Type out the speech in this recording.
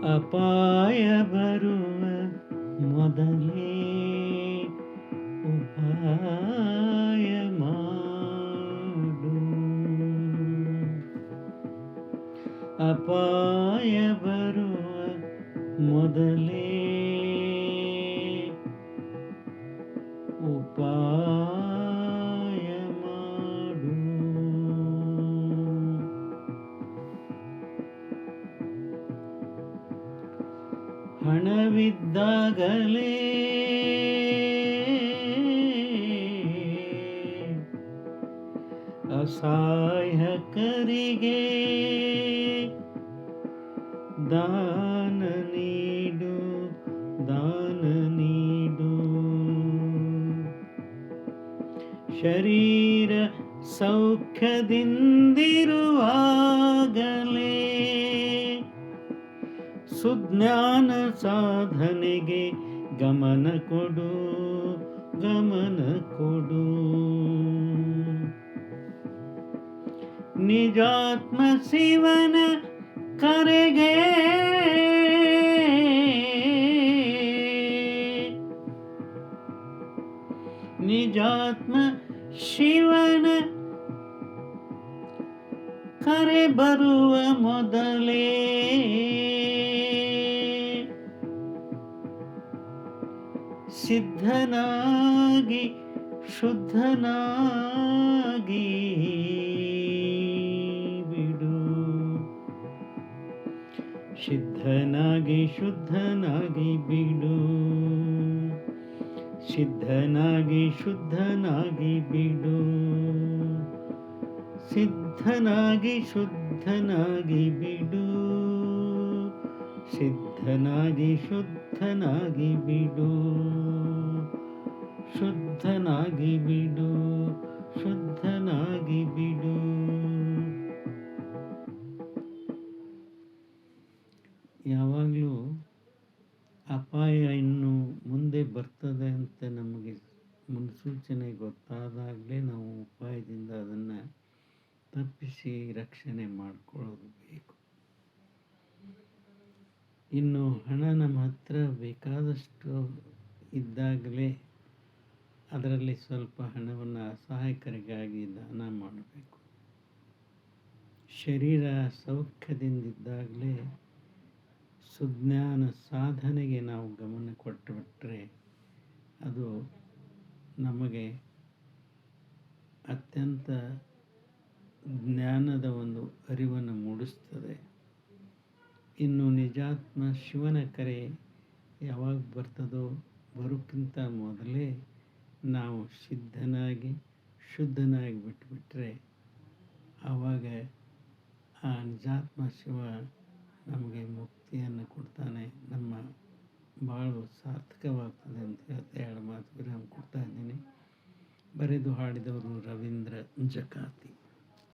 ಅಪಾಯ ಬರುವ ಮೊದಲೇ ಉಪಾಯ ಮಾಡು. ಅಪಾಯ ಬರುವ ಮೊದಲೇ ಉಪಾಯ ಮಾಡು. ಹಣವಿದ್ದಾಗಲೇ ಅಸಹಾಯಕರಿಗೆ ದಾನ ನೀಡು, ದಾನ ನೀಡು. ಶರೀರ ಸೌಖ್ಯದಿಂದಿರುವಾಗಲೇ ಸುಜ್ಞಾನ ಸಾಧನೆಗೆ ಗಮನ ಕೊಡು, ಗಮನ ಕೊಡು. ನಿಜಾತ್ಮ ಶಿವನ ಕರೆಗೆ ನಿಜಾತ್ಮ ಶಿವನ ಕರೆ ಬರುವ ಮೊದಲೇ ಸಿದ್ಧನಾಗಿ ಶುದ್ಧನಾಗಿ ಬಿಡು. ಸಿದ್ಧನಾಗಿ ಶುದ್ಧನಾಗಿ ಬಿಡು. ಸಿದ್ಧನಾಗಿ ಶುದ್ಧನಾಗಿ ಬಿಡು. ಸಿದ್ಧನಾಗಿ ಶುದ್ಧನಾಗಿ ಬಿಡು. ಸಿದ್ಧನಾಗಿ ಶುದ್ಧನಾಗಿ ಬಿಡು. ಶುದ್ಧನಾಗಿ ಬಿಡು. ಶುದ್ಧನಾಗಿ ಬಿಡು. ಯಾವಾಗಲೂ ಅಪಾಯ ಇನ್ನು ಮುಂದೆ ಬರ್ತದೆ ಅಂತ ನಮಗೆ ಮುನ್ಸೂಚನೆ ಗೊತ್ತಾದಾಗಲೇ ನಾವು ಉಪಾಯದಿಂದ ಅದನ್ನು ತಪ್ಪಿಸಿ ರಕ್ಷಣೆ ಮಾಡಿಕೊಳ್ಳೋದು ಬೇಕು. ಇನ್ನು ಹಣ ನಮ್ಮ ಹತ್ರ ಬೇಕಾದಷ್ಟು ಇದ್ದಾಗಲೇ ಅದರಲ್ಲಿ ಸ್ವಲ್ಪ ಹಣವನ್ನು ಅಸಹಾಯಕರಿಗಾಗಿ ದಾನ ಮಾಡಬೇಕು. ಶರೀರ ಸೌಖ್ಯದಿಂದಿದ್ದಾಗಲೇ ಸುಜ್ಞಾನ ಸಾಧನೆಗೆ ನಾವು ಗಮನ ಕೊಟ್ಟುಬಿಟ್ರೆ ಅದು ನಮಗೆ ಅತ್ಯಂತ ಜ್ಞಾನದ ಒಂದು ಅರಿವನ್ನು ಮೂಡಿಸ್ತದೆ. ಇನ್ನು ನಿಜಾತ್ಮ ಶಿವನ ಕರೆ ಯಾವಾಗ ಬರ್ತದೋ ಬರೋಕ್ಕಿಂತ ಮೊದಲೇ ನಾವು ಸಿದ್ಧನಾಗಿ ಶುದ್ಧನಾಗಿ ಬಿಟ್ಟುಬಿಟ್ರೆ ಆವಾಗ ಆ ನಿಜಾತ್ಮ ಶಿವ ನಮಗೆ ಮುಕ್ತಿಯನ್ನು ಕೊಡ್ತಾನೆ. ನಮ್ಮ ಬಾಳು ಸಾರ್ಥಕವಾಗ್ತದೆ ಅಂತ ಹೇಳ್ತಾ 2 ಮಾತು ವಿರಾಮ ಕೊಡ್ತಾ ಇದ್ದೀನಿ. ಬರೆದು ಹಾಡಿದವರು ರವೀಂದ್ರ ಜಕಾತಿ.